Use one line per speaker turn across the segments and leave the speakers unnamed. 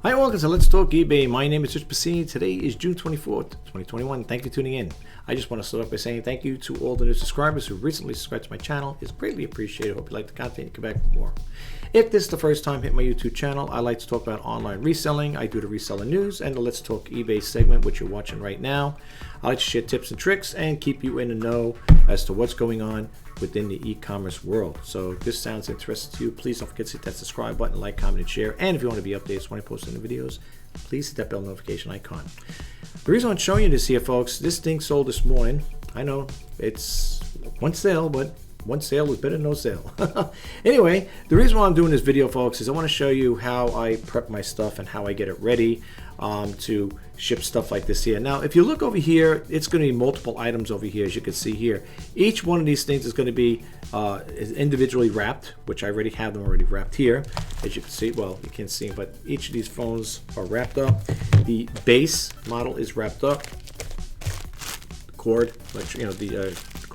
Hi, welcome to Let's Talk eBay. My name is Rich Pasini. Today is June 24th, 2021. Thank you for tuning in. I just want to start off by saying thank you to all the new subscribers who recently subscribed to my channel. It's greatly appreciated. Hope you like the content and come back for more. If this is the first time hitting my YouTube channel, I like to talk about online reselling. I do the reseller news and the Let's Talk eBay segment, which you're watching right now. I like to share tips and tricks and keep you in the know as to what's going on within the e-commerce world. So if this sounds interesting to you, please don't forget to hit that subscribe button, like, comment, and share. And if you want to be updated when I post new videos, please hit that bell notification icon. The reason I'm showing you this here, folks, this thing sold this morning. I know it's one sale, but one sale is better than no sale. Anyway, the reason why I'm doing this video, folks, is I want to show you how I prep my stuff and how I get it ready to ship stuff like this here. Now, if you look over here, it's going to be multiple items over here, as you can see here. Each one of these things is going to be individually wrapped, which I already have them already wrapped here. As you can see, well, you can't see, but each of these phones are wrapped up. The base model is wrapped up. Cord, like, you know, the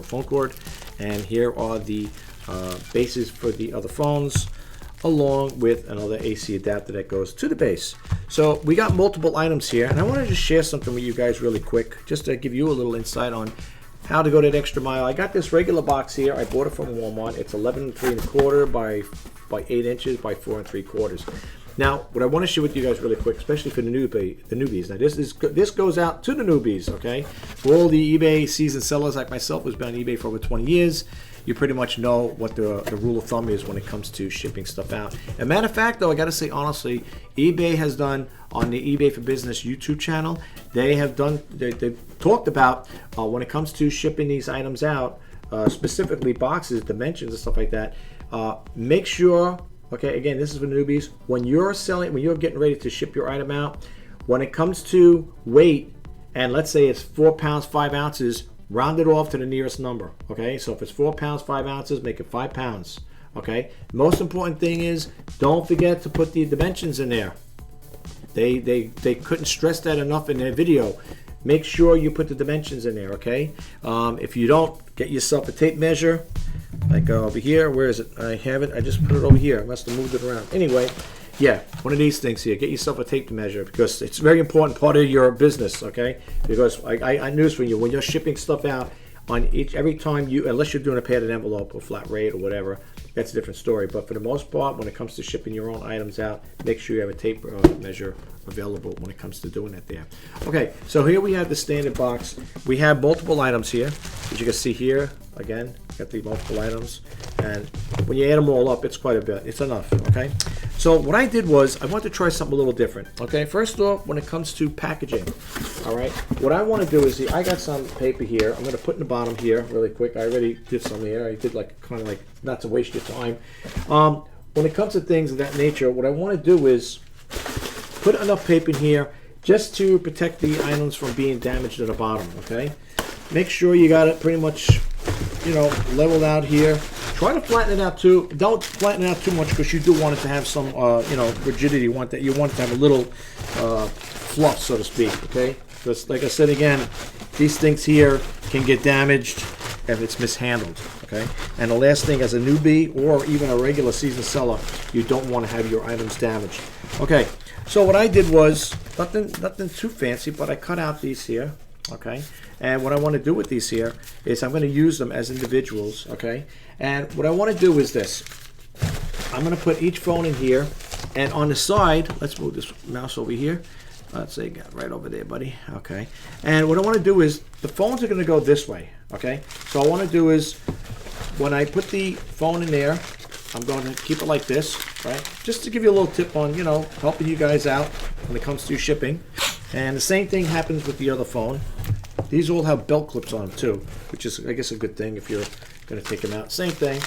phone cord. And here are the bases for the other phones, along with another AC adapter that goes to the base. So we got multiple items here, and I want to just share something with you guys really quick, just to give you a little insight on how to go that extra mile. I got this regular box here. I bought it from Walmart. It's 11 3/4 by 8 inches by 4 3/4. Now, what I want to share with you guys really quick, especially for the newbies. Now, this goes out to the newbies, okay? For all the eBay seasoned sellers like myself, who's been on eBay for over 20 years, you pretty much know what the rule of thumb is when it comes to shipping stuff out. As a matter of fact, though, I got to say honestly, eBay has done on the eBay for Business YouTube channel. They've talked about when it comes to shipping these items out, specifically boxes, dimensions, and stuff like that. Make sure. Okay, again, this is for newbies. When you're getting ready to ship your item out, when it comes to weight, and let's say it's 4 pounds, 5 ounces, round it off to the nearest number. Okay, so if it's 4 pounds, 5 ounces, make it 5 pounds. Okay, most important thing is don't forget to put the dimensions in there. They couldn't stress that enough in their video. Make sure you put the dimensions in there. Okay, if you don't, get yourself a tape measure. Like over here, where is it? I have it. I just put it over here. I must have moved it around. Anyway, yeah, one of these things here. Get yourself a tape to measure, because it's a very important part of your business, okay? Because I news for you, when you're shipping stuff out on every time unless you're doing a padded envelope or flat rate or whatever, that's a different story. But for the most part, when it comes to shipping your own items out, make sure you have a tape measure available when it comes to doing that there. Okay, so here we have the standard box. We have multiple items here, as you can see here. Again, got the multiple items, and when you add them all up, it's quite a bit. It's enough, okay? So what I did was I wanted to try something a little different, okay? First off, when it comes to packaging, all right, what I want to do is, I got some paper here. I'm going to put in the bottom here really quick. I already did some here. I did like kind of like not to waste your time. When it comes to things of that nature, what I want to do is put enough paper in here just to protect the items from being damaged at the bottom, okay? Make sure you got it pretty much, you know, leveled out here. Try to flatten it out too. Don't flatten it out too much, because you do want it to have some, you know, rigidity. You want it to have a little fluff, so to speak. Okay, because like I said again, these things here can get damaged if it's mishandled. Okay, and the last thing, as a newbie or even a regular seasoned seller, you don't want to have your items damaged. Okay, so what I did was nothing too fancy, but I cut out these here. Okay, and what I want to do with these here is I'm going to use them as individuals. Okay, and what I want to do is this. I'm going to put each phone in here, and on the side, let's move this mouse over here. Let's say right over there, buddy. Okay, and what I want to do is the phones are going to go this way. Okay, so what I want to do is when I put the phone in there, I'm going to keep it like this, right? Just to give you a little tip on, you know, helping you guys out when it comes to shipping. And the same thing happens with the other phone. These all have belt clips on them too, which is, I guess, a good thing if you're going to take them out. Same thing.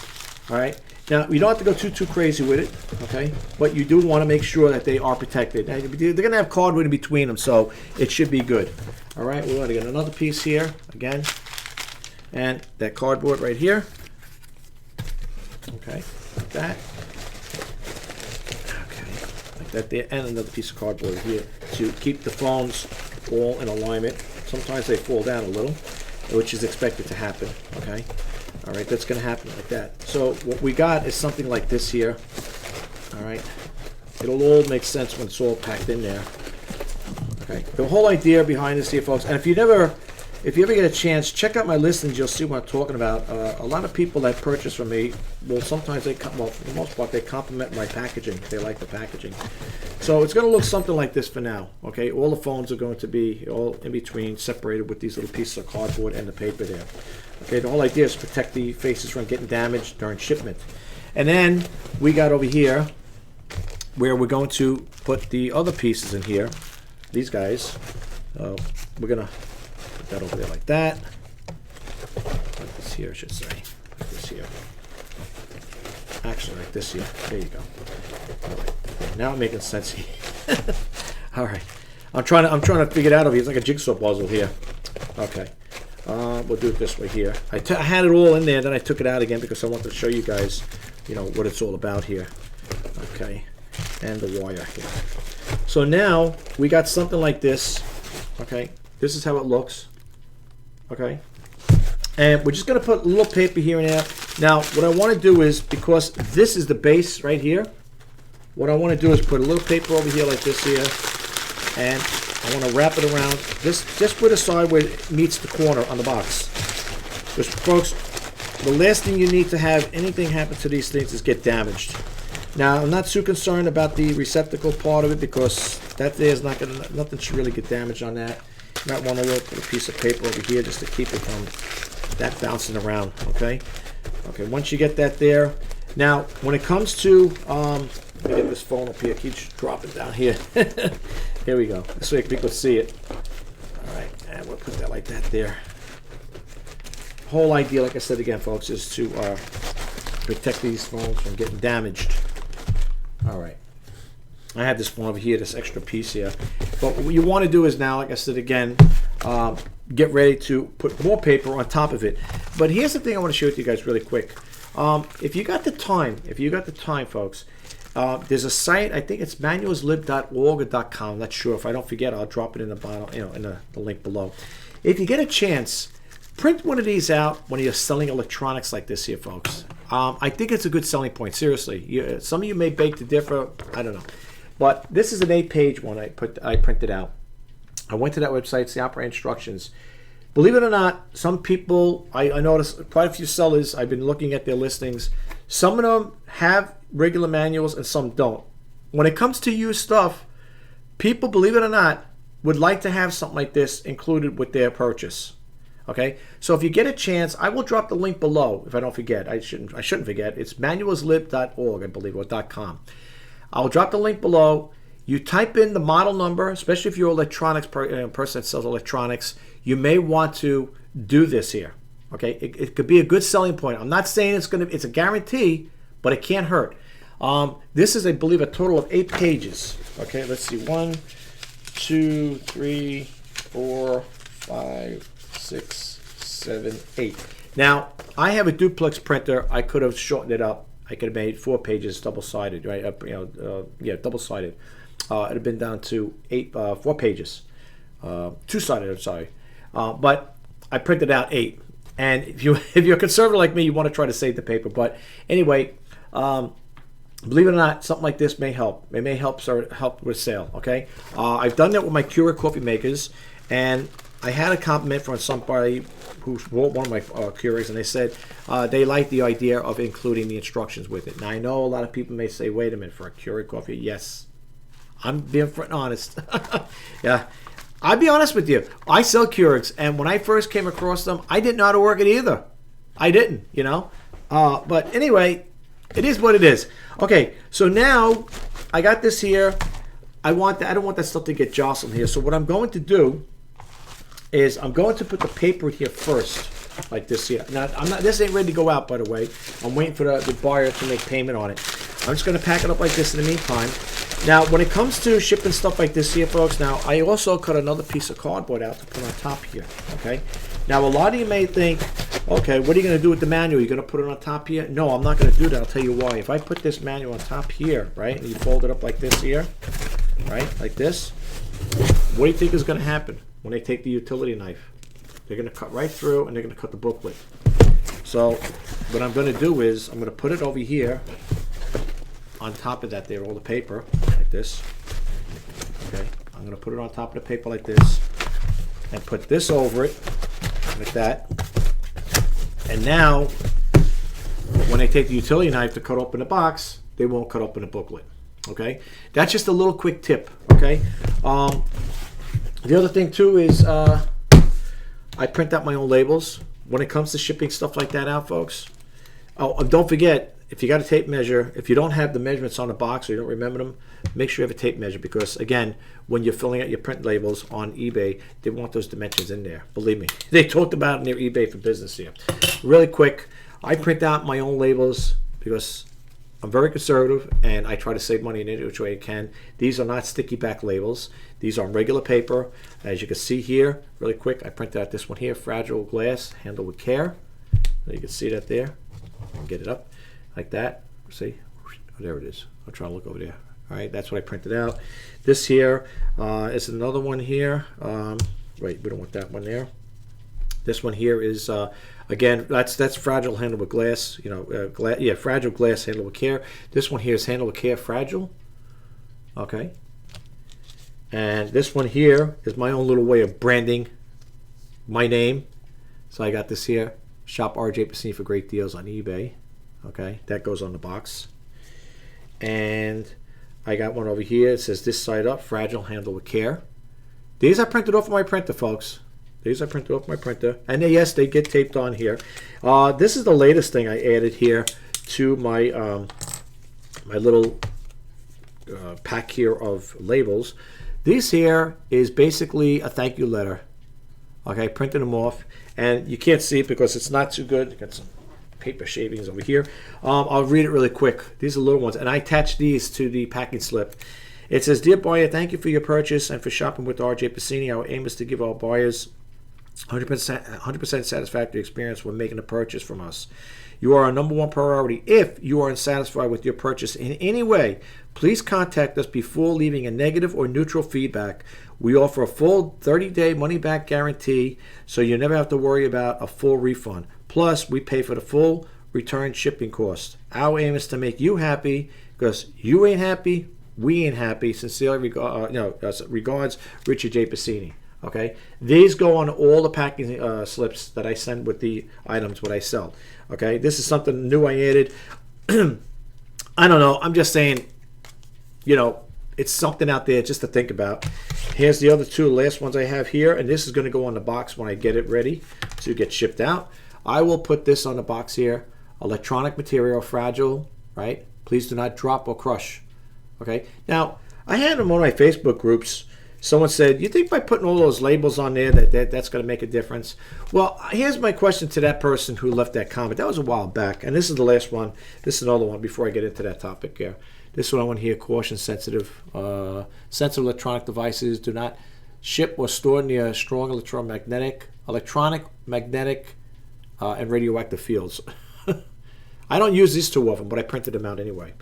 All right. Now, you don't have to go too crazy with it, okay? But you do want to make sure that they are protected. Now, they're going to have cardboard in between them, so it should be good. All right. We're going to get another piece here again, and that cardboard right here. Okay, like that. That there, and another piece of cardboard here to keep the phones all in alignment. Sometimes they fall down a little, which is expected to happen. Okay, all right, that's going to happen like that. So what we got is something like this here. All right, It'll all make sense when it's all packed in there. Okay, the whole idea behind this here, folks, and if you ever get a chance, check out my listings. You'll see what I'm talking about. A lot of people that purchase from me, well, sometimes well, for the most part, they compliment my packaging. They like the packaging. So it's going to look something like this for now. Okay, all the phones are going to be all in between, separated with these little pieces of cardboard and the paper there. Okay, the whole idea is to protect the faces from getting damaged during shipment. And then we got over here where we're going to put the other pieces in here. These guys, we're gonna put that over there like that. Like this here, I should say. Like this here. Actually, like this here. There you go. All right. Now I'm making sense here. All right. I'm trying to figure it out over here. It's like a jigsaw puzzle here. Okay. We'll do it this way here. I had it all in there, then I took it out again because I wanted to show you guys, what it's all about here. Okay. And the wire here. So now we got something like this. Okay, this is how it looks. Okay, and we're just gonna put a little paper here and there. Now what I want to do is, because this is the base right here, what I want to do is put a little paper over here like this here, and I want to wrap it around just put a side where it meets the corner on the box. Because folks, the last thing you need to have anything happen to these things is get damaged. Now, I'm not too concerned about the receptacle part of it because that there is not gonna, nothing should really get damaged on that. You might want to put a piece of paper over here just to keep it from that bouncing around. Okay. Okay. Once you get that there, now when it comes to, let me get this phone up here. It keeps dropping down here. Here we go. This way people see it. All right, and we'll put that like that there. Whole idea, like I said again, folks, is to protect these phones from getting damaged. All right, I have this one over here, this extra piece here. But what you want to do is now, like I said again, get ready to put more paper on top of it. But here's the thing I want to share with you guys really quick. If you got the time, folks, there's a site. I think it's manualslib.org or .com. I'm not sure. If I don't forget, I'll drop it in the bottom, in the link below. If you get a chance, print one of these out when you're selling electronics like this here, folks. I think it's a good selling point, seriously. Some of you may beg to differ, I don't know. But this is an 8-page one I printed out. I went to that website, it's the operating instructions. Believe it or not, some people, I noticed quite a few sellers, I've been looking at their listings. Some of them have regular manuals and some don't. When it comes to used stuff, people, believe it or not, would like to have something like this included with their purchase. Okay, so if you get a chance, I will drop the link below if I don't forget. I shouldn't forget. It's manualslib.org, I believe, or .com. I'll drop the link below. You type in the model number, especially if you're an electronics person that sells electronics. You may want to do this here. Okay, it could be a good selling point. I'm not saying it's a guarantee, but it can't hurt. This is, I believe, a total of 8 pages. Okay, let's see, 1, 2, 3, 4, 5. 6, 7, 8. Now, I have a duplex printer. I could have shortened it up. I could have made 4 pages double-sided, right? Double-sided. It'd have been down to 4 pages. 2-sided, I'm sorry. But I printed out 8. And if you're a conservative like me, you want to try to save the paper. But anyway, believe it or not, something like this may help. It may help with sale. Okay. I've done that with my Keurig coffee makers, and I had a compliment from somebody who bought one of my Keurigs, and they said they like the idea of including the instructions with it. Now, I know a lot of people may say, wait a minute, for a Keurig coffee, yes. I'm being honest. Yeah. I'll be honest with you. I sell Keurigs, and when I first came across them, I didn't know how to work it either. I didn't, But anyway, it is what it is. Okay, so now I got this here. I don't want that stuff to get jostled here. So what I'm going to do is I'm going to put the paper here first, like this here. Now, this ain't ready to go out, by the way. I'm waiting for the buyer to make payment on it. I'm just going to pack it up like this in the meantime. Now, when it comes to shipping stuff like this here, folks, now, I also cut another piece of cardboard out to put on top here, okay? Now, a lot of you may think, okay, what are you going to do with the manual? You're going to put it on top here? No, I'm not going to do that. I'll tell you why. If I put this manual on top here, right, and you fold it up like this here, right, like this, what do you think is going to happen when they take the utility knife? They're going to cut right through, and they're going to cut the booklet. So what I'm going to do is I'm going to put it over here on top of that there, all the paper, like this. Okay, I'm going to put it on top of the paper like this, and put this over it, like that. And now, when I take the utility knife to cut open the box, they won't cut open the booklet. Okay, that's just a little quick tip. Okay, the other thing too is I print out my own labels when it comes to shipping stuff like that out, folks. Oh, and don't forget, if you got a tape measure, if you don't have the measurements on the box or you don't remember them, make sure you have a tape measure, because again, when you're filling out your print labels on eBay, they want those dimensions in there. Believe me, they talked about it in their eBay for Business here. Really quick, I print out my own labels because I'm very conservative and I try to save money in any which way I can. These are not sticky back labels. These are on regular paper. As you can see here, really quick, I printed out this one here, fragile glass, handled with care. You can see that there. Get it up like that. See? Oh, there it is. I'll try to look over there. All right, that's what I printed out. This here is another one here. Wait, we don't want that one there. This one here is again, that's fragile, handled with glass. You know, fragile glass, handled with care. This one here is handled with care, fragile. Okay. And this one here is my own little way of branding my name. So I got this here. Shop RJ Pasini for great deals on eBay. Okay, that goes on the box. And I got one over here. It says this side up, fragile, handled with care. These I printed off my printer, folks. These I printed off my printer. And yes, they get taped on here. This is the latest thing I added here to my my little pack here of labels. This here is basically a thank you letter. Okay, printed them off. And you can't see it because it's not too good. Got some paper shavings over here. I'll read it really quick. These are little ones. And I attached these to the packing slip. It says, "Dear buyer, thank you for your purchase and for shopping with RJ Pasini. Our aim is to give our buyers 100% satisfactory experience when making a purchase from us. You are our #1 priority. If you are unsatisfied with your purchase in any way, please contact us before leaving a negative or neutral feedback. We offer a full 30-day money-back guarantee, so you never have to worry about a full refund. Plus, we pay for the full return shipping cost. Our aim is to make you happy, because you ain't happy, we ain't happy. Sincerely, regards, Richard J. Pasini." Okay, these go on all the packing slips that I send with the items what I sell. Okay, this is something new I added. I don't know. I'm just saying, you know, it's something out there just to think about. Here's the other two last ones I have here, and this is going to go on the box when I get it ready to get shipped out. I will put this on the box here. Electronic material, fragile, right? Please do not drop or crush. Okay. Now, I had them on my Facebook groups. Someone said, "You think by putting all those labels on there that's going to make a difference?" Well, here's my question to that person who left that comment. That was a while back, and this is the last one. This is another one before I get into that topic here. This one I want to hear: caution, sensitive electronic devices do not ship or store near strong electromagnetic, magnetic, and radioactive fields. I don't use these too often, but I printed them out anyway.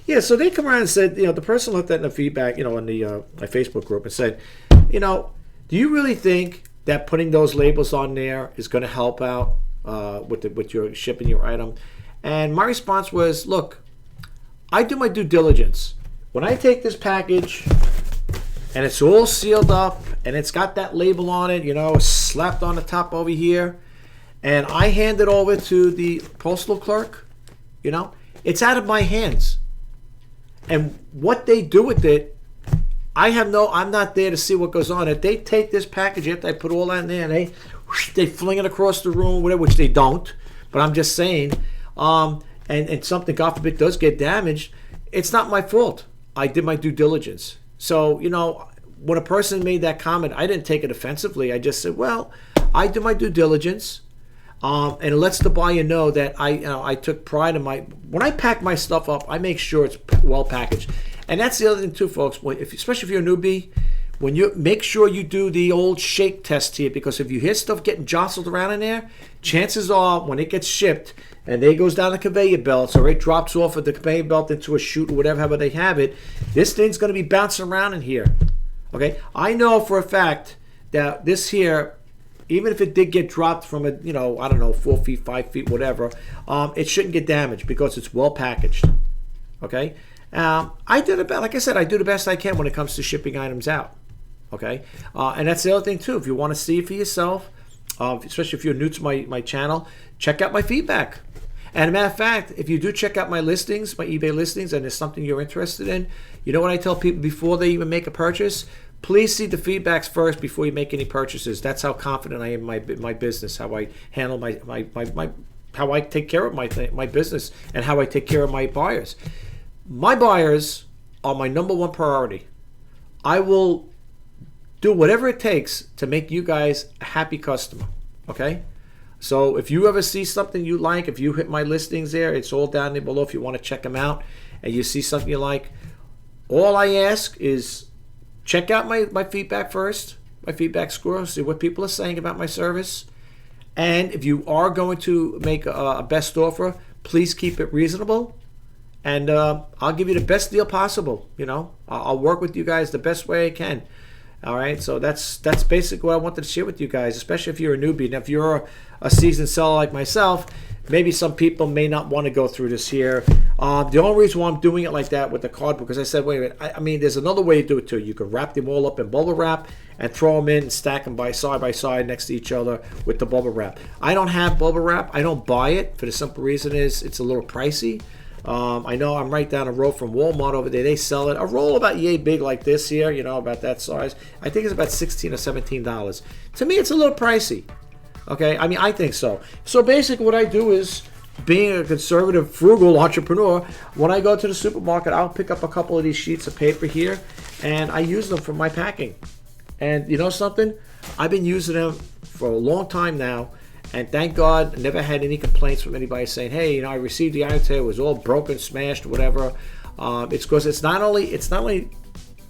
Yeah, so they come around and said, you know, the person left that in the feedback, you know, in the my Facebook group, and said, you know, do you really think that putting those labels on there is going to help out with your shipping your item? And my response was, look, I do my due diligence. When I take this package and it's all sealed up and it's got that label on it, you know, slapped on the top over here, and I hand it over to the postal clerk, you know, it's out of my hands. And what they do with it, I'm not there to see what goes on it. They take this package after I put all that in there, and they fling it across the room, whatever, which they don't. But I'm just saying, and something, God forbid, does get damaged, it's not my fault. I did my due diligence. So, you know, when a person made that comment, I didn't take it offensively. I just said, well, I did my due diligence. And it lets the buyer know that I took pride in when I pack my stuff up, I make sure it's well packaged. And that's the other thing too, folks. Especially if you're a newbie, when you make sure you do the old shake test here, because if you hear stuff getting jostled around in there, chances are when it gets shipped and it goes down the conveyor belts or it drops off of the conveyor belt into a chute or whatever, however they have it, this thing's going to be bouncing around in here. Okay, I know for a fact that this here, even if it did get dropped from a, you know, I don't know, 4 feet, 5 feet, whatever, it shouldn't get damaged because it's well packaged. Okay, like I said, I do the best I can when it comes to shipping items out. Okay, and that's the other thing too. If you want to see it for yourself, especially if you're new to my channel, check out my feedback. And a matter of fact, if you do check out my listings, my eBay listings, and there's something you're interested in, you know what I tell people before they even make a purchase? Please see the feedbacks first before you make any purchases. That's how confident I am in my business, how I handle how I take care of my business, and how I take care of my buyers. My buyers are my number one priority. I will do whatever it takes to make you guys a happy customer, okay? So if you ever see something you like, if you hit my listings there, it's all down there below if you want to check them out, and you see something you like, all I ask is check out my feedback first, my feedback score, see what people are saying about my service. And if you are going to make a best offer, please keep it reasonable. And I'll give you the best deal possible. You know, I'll work with you guys the best way I can. All right, so that's basically what I wanted to share with you guys, especially if you're a newbie. And if you're a seasoned seller like myself, maybe some people may not want to go through this here. The only reason why I'm doing it like that with the card, because I said, wait a minute, I mean, there's another way to do it too. You can wrap them all up in bubble wrap and throw them in and stack them by side next to each other with the bubble wrap. I don't have bubble wrap. I don't buy it for the simple reason is it's a little pricey. I know I'm right down the road from Walmart over there. They sell it. A roll about yay big like this here, you know, about that size. I think it's about $16 or $17. To me, it's a little pricey. Okay, I mean, I think so. So basically what I do is, being a conservative, frugal entrepreneur, when I go to the supermarket, I'll pick up a couple of these sheets of paper here, and I use them for my packing. And you know something? I've been using them for a long time now. And thank God, I never had any complaints from anybody saying, hey, you know, I received the item today, it was all broken, smashed, whatever. It's because it's not only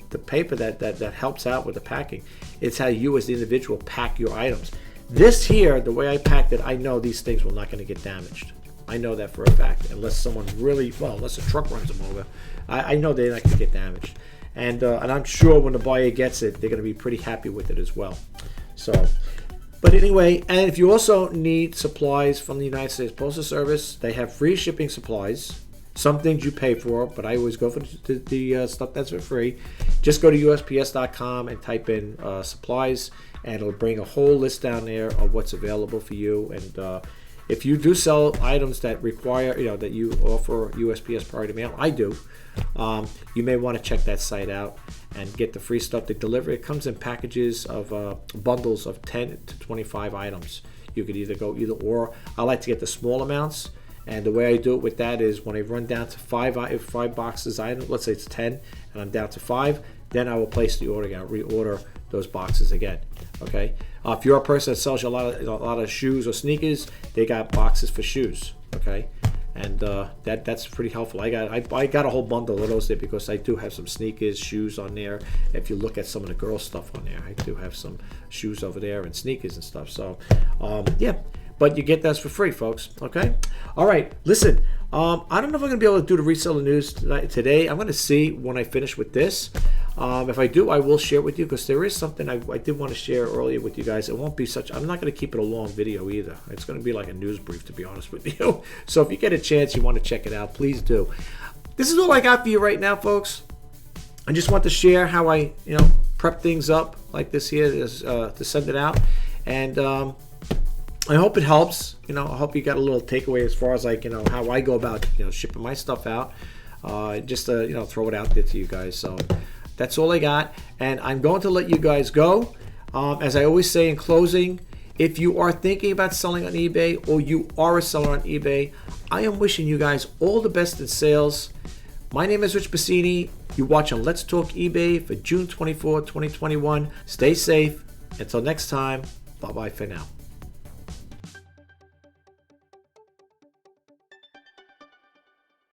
the paper that helps out with the packing, it's how you as the individual pack your items. This here, the way I packed it, I know these things were not going to get damaged. I know that for a fact, unless someone really, well, unless a truck runs them over, I know they're not going to get damaged. And I'm sure when the buyer gets it, they're going to be pretty happy with it as well. So. But anyway, and if you also need supplies from the United States Postal Service, they have free shipping supplies. Some things you pay for, but I always go for the stuff that's for free. Just go to USPS.com and type in supplies, and it'll bring a whole list down there of what's available for you. And if you do sell items that require, you know, that you offer USPS priority mail, I do. You may want to check that site out and get the free stuff to deliver. It comes in packages of bundles of 10 to 25 items. You could either go either or. I like to get the small amounts, and the way I do it with that is when I run down to five boxes, let's say it's 10, and I'm down to 5, then I will place the order again. I'll reorder those boxes again. Okay. If you're a person that sells a lot of shoes or sneakers, they got boxes for shoes. Okay. And that's pretty helpful. I got a whole bundle of those there because I do have some sneakers, shoes on there. If you look at some of the girl stuff on there, I do have some shoes over there and sneakers and stuff. So, yeah. But you get those for free, folks. Okay? All right. Listen, I don't know if I'm going to be able to do the reseller news today. I'm going to see when I finish with this. If I do, I will share with you because there is something I did want to share earlier with you guys. It won't be I'm not going to keep it a long video either. It's going to be like a news brief, to be honest with you. So if you get a chance, you want to check it out, please do. This is all I got for you right now, folks. I just want to share how I, prep things up like this here to send it out. And I hope it helps. I hope you got a little takeaway as far as how I go about shipping my stuff out. Just to throw it out there to you guys. So that's all I got, and I'm going to let you guys go. As I always say in closing, if you are thinking about selling on eBay or you are a seller on eBay, I am wishing you guys all the best in sales. My name is Rich Pasini. You're watching Let's Talk eBay for June 24, 2021. Stay safe. Until next time, bye-bye for now.